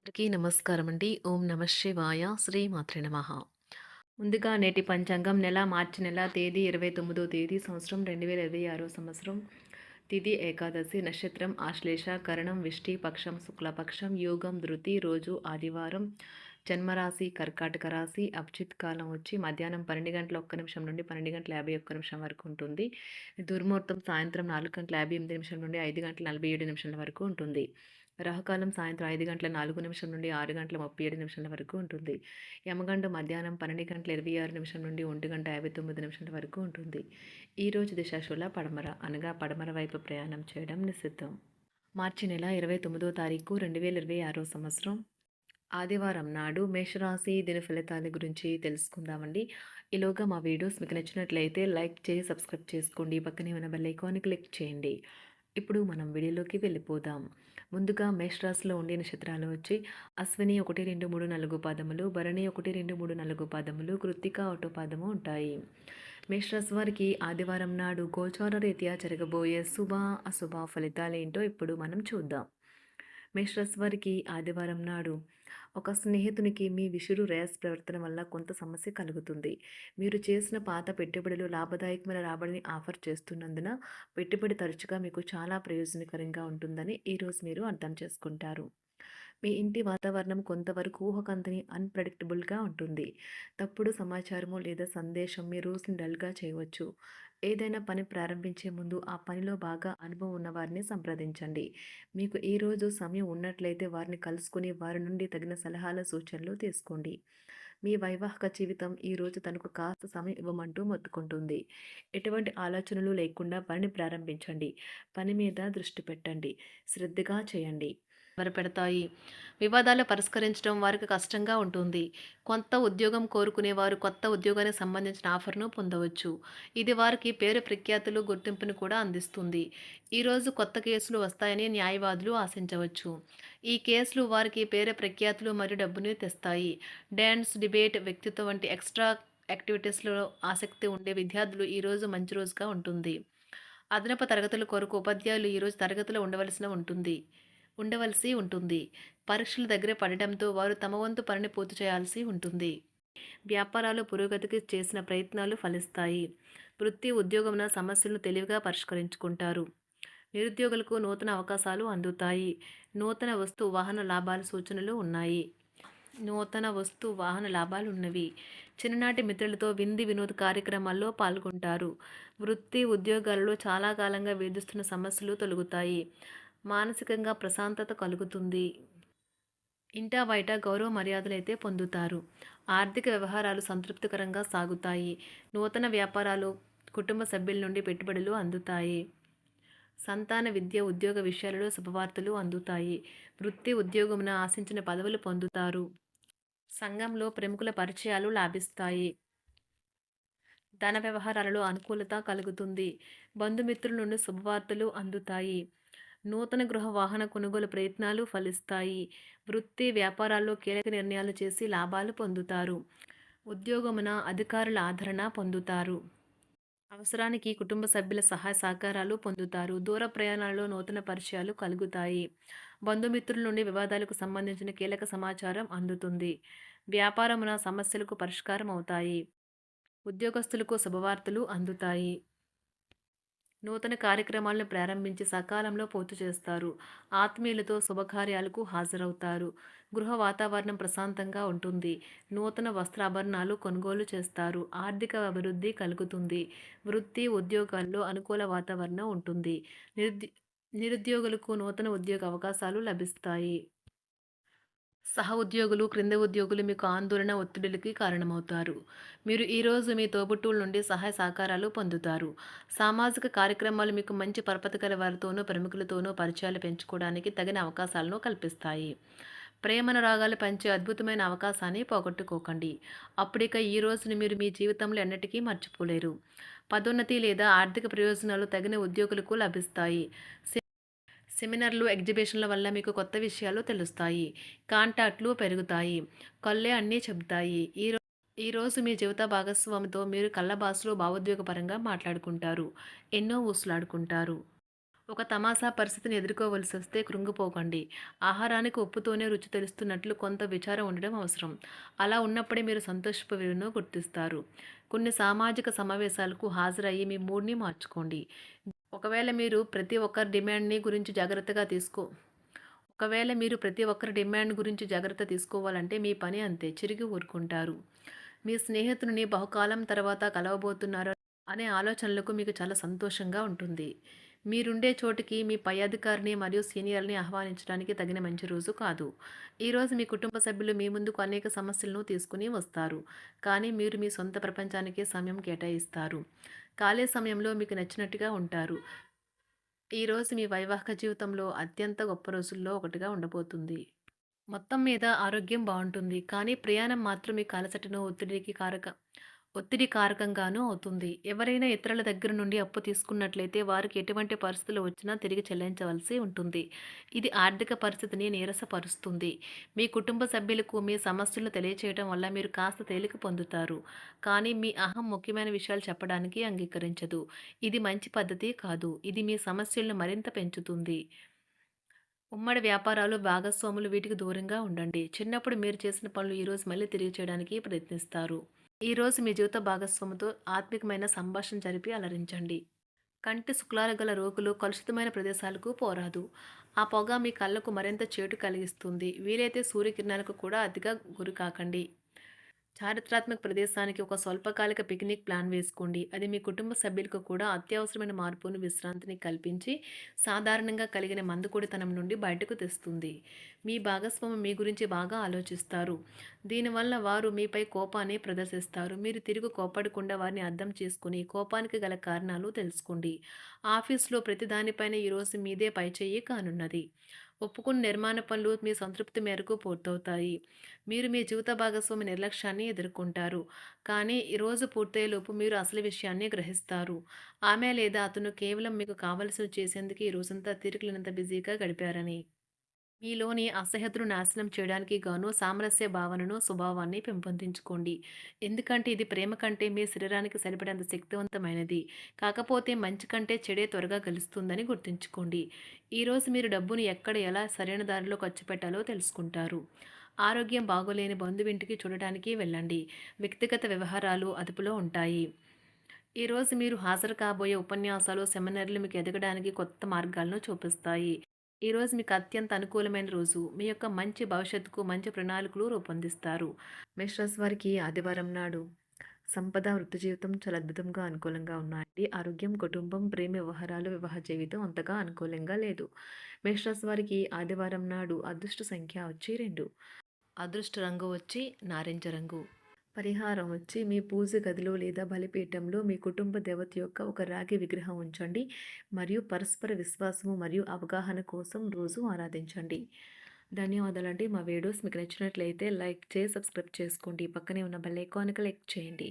అందరికీ నమస్కారం అండి. ఓం నమ శివాయ. శ్రీమాత్రే నమః. ముందుగా నేటి పంచాంగం మార్చి నెల తేదీ 29వ తేదీ సంవత్సరం 2026 సంవత్సరం. తిథి ఏకాదశి, నక్షత్రం ఆశ్లేష, కరణం విష్టి, పక్షం శుక్లపక్షం, యోగం ధృతి, రోజు ఆదివారం, జన్మరాశి కర్కాటక రాశి, అభిజిత్ కాలం వచ్చి మధ్యాహ్నం 12 గంటల 1 నిమిషం నుండి 12 గంటల 51 నిమిషం వరకు ఉంటుంది. దుర్ముహూర్తం సాయంత్రం 4 గంటల 58 నిమిషం నుండి 5 గంటల 47 నిమిషాల వరకు ఉంటుంది. రాహుకాలం సాయంత్రం 5 గంటల 4 నిమిషం నుండి 6 గంటల 37 నిమిషాల వరకు ఉంటుంది. యమగండం మధ్యాహ్నం 12 గంటల 26 నిమిషం నుండి 1 గంట 59 నిమిషాల వరకు ఉంటుంది. ఈరోజు దిశాశూల పడమర అనగా పడమర వైపు ప్రయాణం చేయడం నిషిద్ధం. మార్చి నెల 29వ తారీఖు 2026 సంవత్సరం ఆదివారం నాడు మేషరాశి దిన ఫలితాల గురించి తెలుసుకుందామండి. ఈలోగా మా వీడియోస్ మీకు నచ్చినట్లయితే లైక్ చేసి సబ్స్క్రైబ్ చేసుకోండి. పక్కనే ఉన్న బెల్ ఐకాన్ని క్లిక్ చేయండి. ఇప్పుడు మనం వీడియోలోకి వెళ్ళిపోదాం. ముందుగా మేషరాశిలో ఉండే నక్షత్రాలు వచ్చి అశ్విని 1, 2, 3, 4 పాదములు, భరణి 1, 2, 3, 4 పాదములు, కృత్తిక 1 పాదము ఉంటాయి. మేషరాశి వారికి ఆదివారం నాడు గోచార రీత్యా జరగబోయే శుభ అశుభ ఫలితాలేంటో ఇప్పుడు మనం చూద్దాం. మేషరాశి వారికి ఆదివారం నాడు ఒక స్నేహితునికి మీ విసురు ర్యాష్ ప్రవర్తన వల్ల కొంత సమస్య కలుగుతుంది. మీరు చేసిన పాత పెట్టుబడులు లాభదాయకమైన రాబడిని ఆఫర్ చేస్తున్నందున పెట్టుబడి తరచుగా మీకు చాలా ప్రయోజనకరంగా ఉంటుందని ఈరోజు మీరు అర్థం చేసుకుంటారు. మీ ఇంటి వాతావరణం కొంతవరకు ఊహకందని అన్‌ప్రెడిక్టబుల్‌గా ఉంటుంది. తప్పుడు సమాచారము లేదా సందేశం మీ రోజుని డల్‌గా చేయవచ్చు. ఏదైనా పని ప్రారంభించే ముందు ఆ పనిలో బాగా అనుభవం ఉన్న వారిని సంప్రదించండి. మీకు ఈరోజు సమయం ఉన్నట్లయితే వారిని కలుసుకుని వారి నుండి తగిన సలహాలు, సూచనలు తీసుకోండి. మీ వైవాహిక జీవితం ఈరోజు తనకు కాస్త సమయం ఇవ్వమంటూ మొత్తుకుంటుంది. ఎటువంటి ఆలోచనలు లేకుండా పనిని ప్రారంభించండి. పని మీద దృష్టి పెట్టండి. శ్రద్ధగా చేయండి. పెడతాయి. వివాదాలు పరిష్కరించడం వారికి కష్టంగా ఉంటుంది. కొత్త ఉద్యోగం కోరుకునేవారు కొత్త ఉద్యోగానికి సంబంధించిన ఆఫర్‌ను పొందవచ్చు. ఇది వారికి పేరు ప్రఖ్యాతులు, గుర్తింపును కూడా అందిస్తుంది. ఈరోజు కొత్త కేసులు వస్తాయని న్యాయవాదులు ఆశించవచ్చు. ఈ కేసులు వారికి పేరు ప్రఖ్యాతులు మరియు డబ్బుని తెస్తాయి. డాన్స్, డిబేట్, వ్యక్తిత్వం వంటి ఎక్స్‌ట్రా యాక్టివిటీస్‌లో ఆసక్తి ఉండే విద్యార్థులు ఈరోజు మంచి రోజుగా ఉంటుంది. అదనపు తరగతుల కొరకు ఉపాధ్యాయులు ఈరోజు తరగతిలో ఉండవలసి ఉంటుంది. పరీక్షలు దగ్గర పడడంతో వారు తమ వంతు పనిని పూర్తి చేయాల్సి ఉంటుంది. వ్యాపారాలు పురోగతికి చేసిన ప్రయత్నాలు ఫలిస్తాయి. వృత్తి, ఉద్యోగమున సమస్యలను తెలివిగా పరిష్కరించుకుంటారు. నిరుద్యోగులకు నూతన అవకాశాలు అందుతాయి. నూతన వస్తు వాహన లాభాల సూచనలు ఉన్నాయి. ఉన్నవి. చిన్ననాటి మిత్రులతో వినోద కార్యక్రమాల్లో పాల్గొంటారు. వృత్తి, ఉద్యోగాలలో చాలా కాలంగా వేధిస్తున్న సమస్యలు తొలగుతాయి. మానసికంగా ప్రశాంతత కలుగుతుంది. ఇంటా బయట గౌరవ మర్యాదలైతే పొందుతారు. ఆర్థిక వ్యవహారాలు సంతృప్తికరంగా సాగుతాయి. నూతన వ్యాపారాలు, కుటుంబ సభ్యుల నుండి పెట్టుబడులు అందుతాయి. సంతాన విద్య, ఉద్యోగ విషయాలలో శుభవార్తలు అందుతాయి. వృత్తి, ఉద్యోగమున ఆశించిన పదవులు పొందుతారు. సంఘంలో ప్రముఖుల పరిచయాలు లాభిస్తాయి. ధన వ్యవహారాలలో అనుకూలత కలుగుతుంది. బంధుమిత్రుల నుండి శుభవార్తలు అందుతాయి. నూతన గృహ వాహన కొనుగోలు ప్రయత్నాలు ఫలిస్తాయి. వృత్తి, వ్యాపారాల్లో కీలక నిర్ణయాలు చేసి లాభాలు పొందుతారు. ఉద్యోగమున అధికారుల ఆదరణ పొందుతారు. అవసరానికి కుటుంబ సభ్యుల సహాయ సహకారాలు పొందుతారు. దూర ప్రయాణాలలో నూతన పరిచయాలు కలుగుతాయి. బంధుమిత్రుల నుండి వివాదాలకు సంబంధించిన కీలక సమాచారం అందుతుంది. వ్యాపారమున సమస్యలకు పరిష్కారం అవుతాయి. ఉద్యోగస్తులకు శుభవార్తలు అందుతాయి. నూతన కార్యక్రమాలను ప్రారంభించి సకాలంలో పూర్తి చేస్తారు. ఆత్మీయులతో శుభకార్యాలకు హాజరవుతారు. గృహ వాతావరణం ప్రశాంతంగా ఉంటుంది. నూతన వస్త్రాభరణాలు కొనుగోలు చేస్తారు. ఆర్థిక అభివృద్ధి కలుగుతుంది. వృత్తి, ఉద్యోగాల్లో అనుకూల వాతావరణం ఉంటుంది. నిరుద్యోగులకు నూతన ఉద్యోగ అవకాశాలు లభిస్తాయి. సహ ఉద్యోగులు, క్రింద ఉద్యోగులు మీకు ఆందోళన, ఒత్తిడులకి కారణమవుతారు. మీరు ఈరోజు మీ తోబుట్టువుల నుండి సహాయ సహకారాలు పొందుతారు. సామాజిక కార్యక్రమాలు మీకు మంచి పరపతి గల వారితోనూ, ప్రముఖులతోనూ పరిచయాలు పెంచుకోవడానికి తగిన అవకాశాలను కల్పిస్తాయి. ప్రేమానురాగాలు పంచే అద్భుతమైన అవకాశాన్ని పోగొట్టుకోకండి. అప్పుడిక ఈ రోజుని మీరు మీ జీవితంలో ఎన్నటికీ మర్చిపోలేరు. పదోన్నతి లేదా ఆర్థిక ప్రయోజనాలు తగిన ఉద్యోగులకు లభిస్తాయి. సెమినార్లు, ఎగ్జిబిషన్ల వల్ల మీకు కొత్త విషయాలు తెలుస్తాయి. కాంటాక్ట్లు పెరుగుతాయి. కళ్ళే అన్నీ చెబుతాయి. ఈరోజు మీ జీవిత భాగస్వామితో మీరు కళ్ళ భాషలో భావోద్వేగపరంగా మాట్లాడుకుంటారు. ఎన్నో ఊసులాడుకుంటారు. ఒక తమాషా పరిస్థితిని ఎదుర్కోవలసొస్తే కృంగిపోకండి. ఆహారానికి ఉప్పుతోనే రుచి తెలుస్తున్నట్లు కొంత విచారం ఉండడం అవసరం. అలా ఉన్నప్పుడే మీరు సంతోషపు విలువను గుర్తిస్తారు. కొన్ని సామాజిక సమావేశాలకు హాజరయ్యి మీ మూడ్‌ని మార్చుకోండి. ఒకవేళ మీరు ప్రతి ఒక్కరి డిమాండ్‌ని గురించి జాగ్రత్తగా తీసుకో ఒకవేళ మీరు ప్రతి ఒక్కరి డిమాండ్ గురించి జాగ్రత్త తీసుకోవాలంటే మీ పని అంతే. చిరిగి ఊరుకుంటారు. మీ స్నేహితుడిని బహుకాలం తర్వాత కలవబోతున్నారు అనే ఆలోచనలకు మీకు చాలా సంతోషంగా ఉంటుంది. మీరుండే చోటికి మీ పై అధికారిని మరియు సీనియర్‌ని ఆహ్వానించడానికి తగిన మంచి రోజు కాదు. ఈరోజు మీ కుటుంబ సభ్యులు మీ ముందుకు అనేక సమస్యలను తీసుకుని వస్తారు. కానీ మీరు మీ సొంత ప్రపంచానికే సమయం కేటాయిస్తారు. ఖాళీ సమయంలో మీకు నచ్చినట్టుగా ఉంటారు. ఈరోజు మీ వైవాహిక జీవితంలో అత్యంత గొప్ప రోజుల్లో ఒకటిగా ఉండబోతుంది. మొత్తం మీద ఆరోగ్యం బావుంటుంది. కానీ ప్రయాణం మాత్రం మీకు అలసటను, ఒత్తిడి కారకంగానూ అవుతుంది. ఎవరైనా ఇతరుల దగ్గర నుండి అప్పు తీసుకున్నట్లయితే వారికి ఎటువంటి పరిస్థితులు వచ్చినా తిరిగి చెల్లించవలసి ఉంటుంది. ఇది ఆర్థిక పరిస్థితిని నీరసపరుస్తుంది. మీ కుటుంబ సభ్యులకు మీ సమస్యలను తెలియచేయడం వల్ల మీరు కాస్త తేలిక పొందుతారు. కానీ మీ అహం ముఖ్యమైన విషయాలు చెప్పడానికి అంగీకరించదు. ఇది మంచి పద్ధతి కాదు. ఇది మీ సమస్యలను మరింత పెంచుతుంది. ఉమ్మడి వ్యాపారాలు, భాగస్వాములు వీటికి దూరంగా ఉండండి. చిన్నప్పుడు మీరు చేసిన పనులు ఈరోజు మళ్ళీ తిరిగి చేయడానికి ప్రయత్నిస్తారు. ఈరోజు మీ జీవిత భాగస్వామితో ఆత్మికమైన సంభాషణ జరిపి అలరించండి. కంటి శుక్లాలు గల రోగులు కలుషితమైన ప్రదేశాలకు పోరాదు. ఆ పొగ మీ కళ్ళకు మరింత చేటు కలిగిస్తుంది. వీలైతే సూర్యకిరణాలకు కూడా అతిగా గురికాకండి. చారిత్రాత్మక ప్రదేశానికి ఒక స్వల్పకాలిక పిక్నిక్ ప్లాన్ వేసుకోండి. అది మీ కుటుంబ సభ్యులకు కూడా అత్యవసరమైన మార్పును, విశ్రాంతిని కల్పించి సాధారణంగా కలిగిన మందుకొడితనం నుండి బయటకు తెస్తుంది. మీ భాగస్వామి మీ గురించి బాగా ఆలోచిస్తారు. దీనివల్ల వారు మీపై కోపాన్ని ప్రదర్శిస్తారు. మీరు తిరిగి కోపడకుండా వారిని అర్థం చేసుకుని కోపానికి గల కారణాలు తెలుసుకోండి. ఆఫీస్లో ప్రతి దానిపైన ఈరోజు మీదే పైచేయి కానున్నది. ఒప్పుకున్న నిర్మాణ పనులు మీ సంతృప్తి మేరకు పూర్తవుతాయి. మీరు మీ జీవిత భాగస్వామి నిర్లక్ష్యాన్ని ఎదుర్కొంటారు. కానీ ఈ రోజు పూర్తయ్యేలోపు మీరు అసలు విషయాన్ని గ్రహిస్తారు. ఆమె లేదా అతను కేవలం మీకు కావలసినవి చేసేందుకు ఈ రోజంతా తీరికలేనంత బిజీగా గడిపారని. మీలోని అసహ్యతను నాశనం చేయడానికి గాను సామరస్య భావనను, స్వభావాన్ని పెంపొందించుకోండి. ఎందుకంటే ఇది ప్రేమ కంటే మీ శరీరానికి సరిపడేంత శక్తివంతమైనది. కాకపోతే మంచి కంటే చెడే త్వరగా గెలుస్తుందని గుర్తుంచుకోండి. ఈరోజు మీరు డబ్బును ఎక్కడ ఎలా సరైన దారిలో ఖర్చు పెట్టాలో తెలుసుకుంటారు. ఆరోగ్యం బాగోలేని బంధువింటికి చూడటానికి వెళ్ళండి. వ్యక్తిగత వ్యవహారాలు అదుపులో ఉంటాయి. ఈరోజు మీరు హాజరు కాబోయే ఉపన్యాసాలు, సెమినార్లు మీకు ఎదగడానికి కొత్త మార్గాలను చూపిస్తాయి. ఈరోజు మీకు అత్యంత అనుకూలమైన రోజు. మీ యొక్క మంచి భవిష్యత్తుకు మంచి ప్రణాళికలు రూపొందిస్తారు. మేషరాశి వారికి ఆదివారం నాడు సంపద, వృత్తి జీవితం చాలా అద్భుతంగా అనుకూలంగా ఉన్నాయండి. ఆరోగ్యం, కుటుంబం, ప్రేమ వ్యవహారాలు, వివాహ జీవితం అంతగా అనుకూలంగా లేదు. మేషరాశి వారికి ఆదివారం నాడు అదృష్ట సంఖ్య వచ్చి 2. అదృష్ట రంగు వచ్చి నారింజ రంగు. పరిహారం వచ్చి మీ పూజ గదిలో లేదా బలిపీఠంలో మీ కుటుంబ దేవత యొక్క ఒక రాగి విగ్రహం ఉంచండి మరియు పరస్పర విశ్వాసము మరియు అవగాహన కోసం రోజు ఆరాధించండి. ధన్యవాదాలండి. మా వీడియోస్ మీకు నచ్చినట్లయితే లైక్ చేసి సబ్స్క్రైబ్ చేసుకోండి. పక్కనే ఉన్న బెల్ ఐకాన్ క్లిక్ చేయండి.